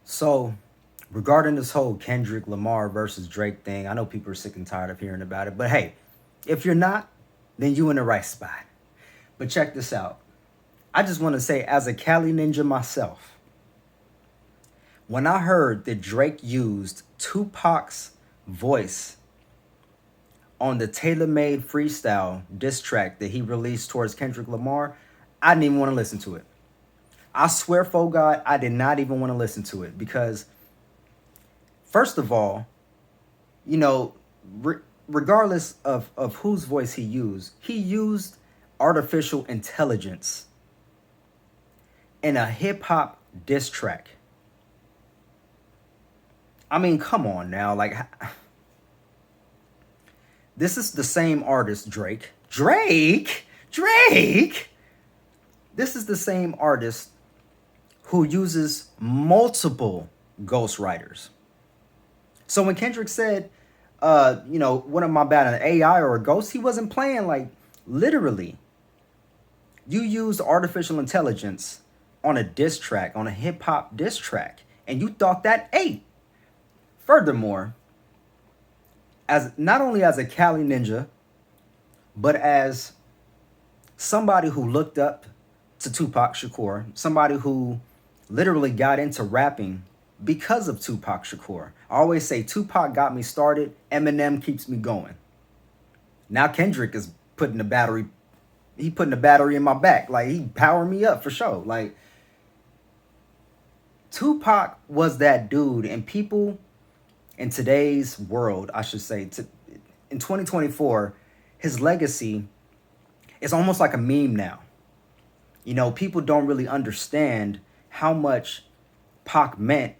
So, regarding this whole Kendrick Lamar versus Drake thing, I know people are sick and tired of hearing about it, but hey, if you're not, then you in the right spot. But check this out. I just want to say, as a Cali ninja myself, when I heard that Drake used Tupac's voice on the tailor-made freestyle diss track that he released towards Kendrick Lamar, I didn't even want to listen to it. I swear, for God, I did not even want to listen to it because, first of all, you know, regardless of whose voice he used artificial intelligence in a hip hop diss track. I mean, come on now. Like, this is the same artist, Drake. Drake! This is the same artist who uses multiple ghostwriters. So when Kendrick said, what am I bad, an AI or a ghost? He wasn't playing, like, literally. You used artificial intelligence on a diss track, on a hip hop diss track, and you thought that ate. Furthermore, as not only as a Cali ninja, but as somebody who looked up to Tupac Shakur, somebody who literally got into rapping because of Tupac Shakur. I always say Tupac got me started, Eminem keeps me going. Now Kendrick is putting the battery in my back. Like, he powered me up for sure. Like, Tupac was that dude, and people in today's world, I should say, in 2024, his legacy is almost like a meme now. You know, people don't really understand how much Pac meant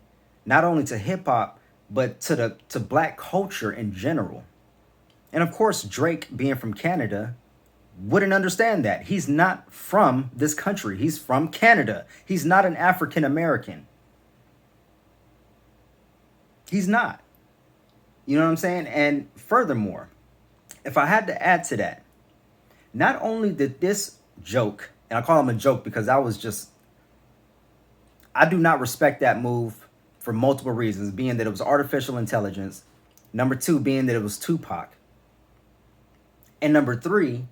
not only to hip hop, but to black culture in general. And of course, Drake, being from Canada, wouldn't understand that. He's not from this country. He's from Canada. He's not an African American. He's not. You know what I'm saying? And furthermore, if I had to add to that, not only did this joke, and I call him a joke because I do not respect that move for multiple reasons, being that it was artificial intelligence. Number two, being that it was Tupac. And number three,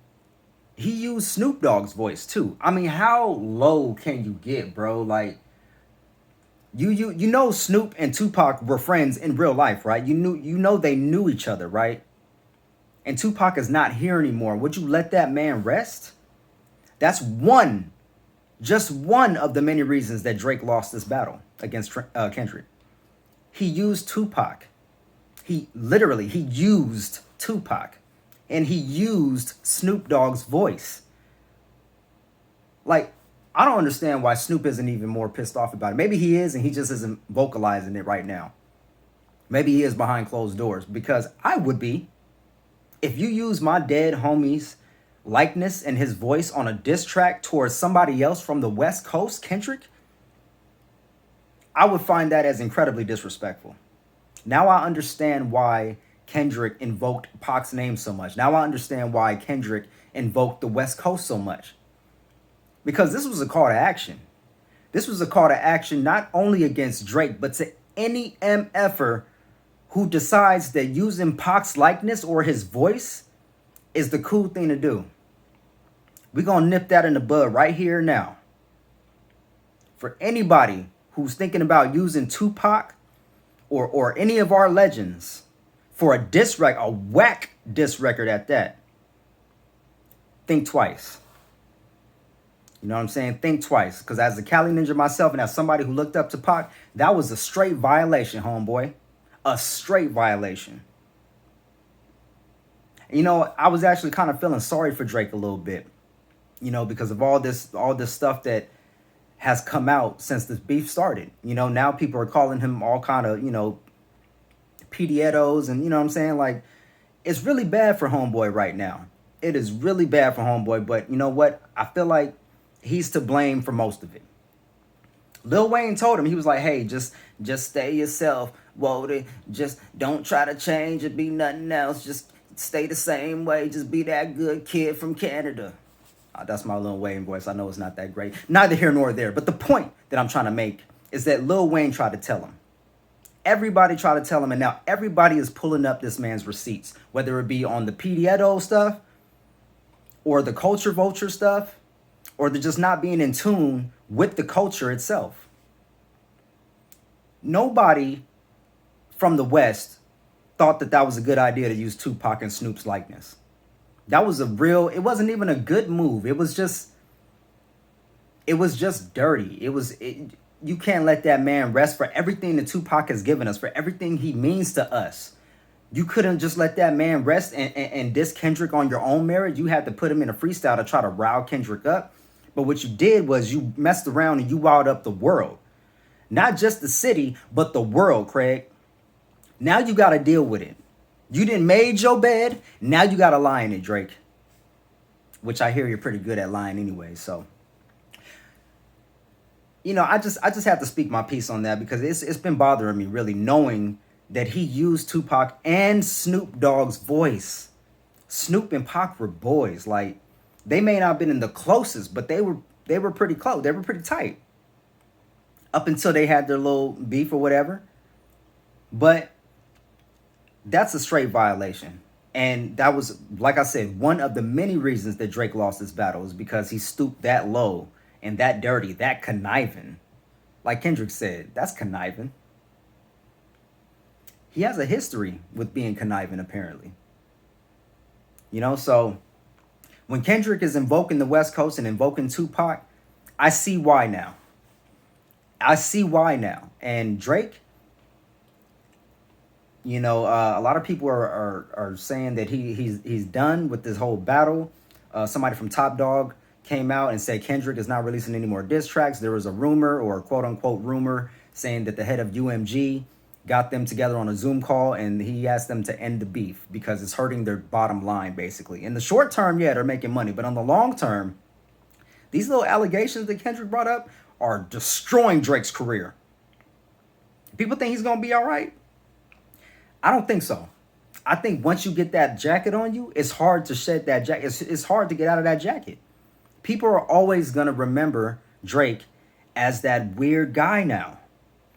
he used Snoop Dogg's voice too. I mean, how low can you get, bro? Like, you know Snoop and Tupac were friends in real life, right? You know they knew each other, right? And Tupac is not here anymore. Would you let that man rest? That's just one of the many reasons that Drake lost this battle against Kendrick. He used Tupac. He used Tupac. And he used Snoop Dogg's voice. Like, I don't understand why Snoop isn't even more pissed off about it. Maybe he is, and he just isn't vocalizing it right now. Maybe he is behind closed doors, because I would be. If you use my dead homie's likeness and his voice on a diss track towards somebody else from the West Coast, Kendrick, I would find that as incredibly disrespectful. Now I understand why Kendrick invoked Pac's name so much. Now I understand why Kendrick invoked the West Coast so much. Because this was a call to action. This was a call to action not only against Drake, but to any MFer who decides that using Pac's likeness or his voice is the cool thing to do. We're going to nip that in the bud right here now. For anybody who's thinking about using Tupac or any of our legends for a diss record, a whack diss record at that, think twice. You know what I'm saying? Think twice. Because as a Cali ninja myself and as somebody who looked up to Pac, that was a straight violation, homeboy. A straight violation. You know, I was actually kind of feeling sorry for Drake a little bit. You know, because of all this stuff that has come out since this beef started. You know, now people are calling him all kind of, pedietos, and you know what I'm saying? Like, it's really bad for homeboy right now. It is really bad for homeboy, but you know what? I feel like he's to blame for most of it. Lil Wayne told him, he was like, hey, just stay yourself. Whoa, just don't try to change or be nothing else. Just stay the same way. Just be that good kid from Canada. That's my Lil Wayne voice. I know it's not that great. Neither here nor there. But the point that I'm trying to make is that Lil Wayne tried to tell him. Everybody tried to tell him, and now everybody is pulling up this man's receipts, whether it be on the Pedieto stuff or the culture vulture stuff, or the just not being in tune with the culture itself. Nobody from the West thought that that was a good idea to use Tupac and Snoop's likeness. That was it wasn't even a good move. It was just dirty. You can't let that man rest for everything that Tupac has given us, for everything he means to us. You couldn't just let that man rest and diss Kendrick on your own merit. You had to put him in a freestyle to try to rile Kendrick up. But what you did was you messed around and you wowed up the world. Not just the city, but the world, Craig. Now you got to deal with it. You didn't made your bed. Now you got to lie in it, Drake. Which I hear you're pretty good at lying anyway, so. I just have to speak my piece on that because it's been bothering me really knowing that he used Tupac and Snoop Dogg's voice. Snoop and Pac were boys. Like, they may not have been in the closest, but they were pretty close. They were pretty tight. Up until they had their little beef or whatever. But that's a straight violation. And that was, like I said, one of the many reasons that Drake lost this battle is because he stooped that low and that dirty, that conniving. Like Kendrick said, that's conniving. He has a history with being conniving, apparently. So when Kendrick is invoking the West Coast and invoking Tupac, I see why now. And Drake, a lot of people are saying that he's done with this whole battle. Somebody from Top Dog came out and said Kendrick is not releasing any more diss tracks. There was a rumor, or quote unquote rumor, saying that the head of UMG got them together on a Zoom call and he asked them to end the beef because it's hurting their bottom line, basically. In the short term, yeah, they're making money. But on the long term, these little allegations that Kendrick brought up are destroying Drake's career. People think he's going to be all right? I don't think so. I think once you get that jacket on you, it's hard to shed that jacket. It's hard to get out of that jacket. People are always going to remember Drake as that weird guy now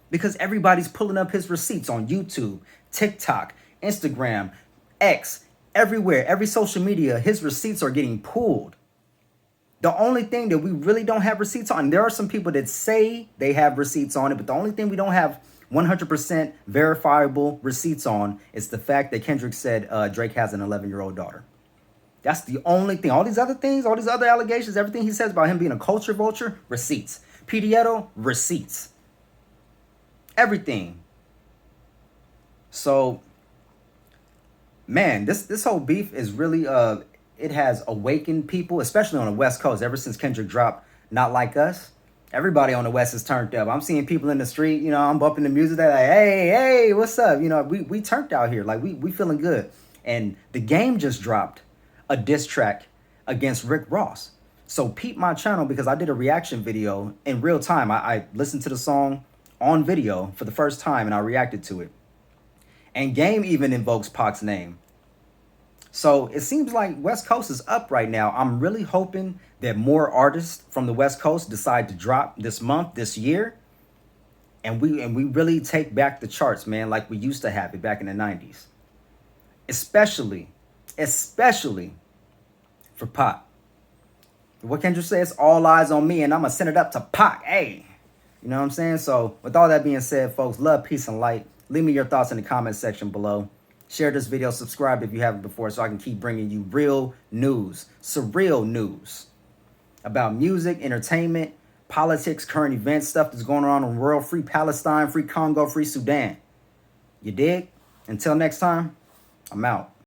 because everybody's pulling up his receipts on YouTube, TikTok, Instagram, X, everywhere, every social media. His receipts are getting pulled. The only thing that we really don't have receipts on, there are some people that say they have receipts on it, but the only thing we don't have 100% verifiable receipts on is the fact that Kendrick said Drake has an 11-year-old daughter. That's the only thing. All these other things, all these other allegations, everything he says about him being a culture vulture, receipts. Pedieto, receipts. Everything. So, man, this whole beef is really, it has awakened people, especially on the West Coast, ever since Kendrick dropped Not Like Us. Everybody on the West is turned up. I'm seeing people in the street, I'm bumping the music. They're like, hey, what's up? We turned out here. Like, we feeling good. And The Game just dropped a diss track against Rick Ross. So peep my channel because I did a reaction video in real time. I listened to the song on video for the first time and I reacted to it. And Game even invokes Pac's name. So it seems like West Coast is up right now. I'm really hoping that more artists from the West Coast decide to drop this month, this year. And we really take back the charts, man, like we used to have it back in the 90s. Especially for Pac. What Kendrick says, all eyes on me, and I'm going to send it up to Pac. Hey, you know what I'm saying? So with all that being said, folks, love, peace, and light. Leave me your thoughts in the comment section below. Share this video, subscribe if you haven't before so I can keep bringing you real news, surreal news about music, entertainment, politics, current events, stuff that's going on in the world. Free Palestine, free Congo, free Sudan. You dig? Until next time, I'm out.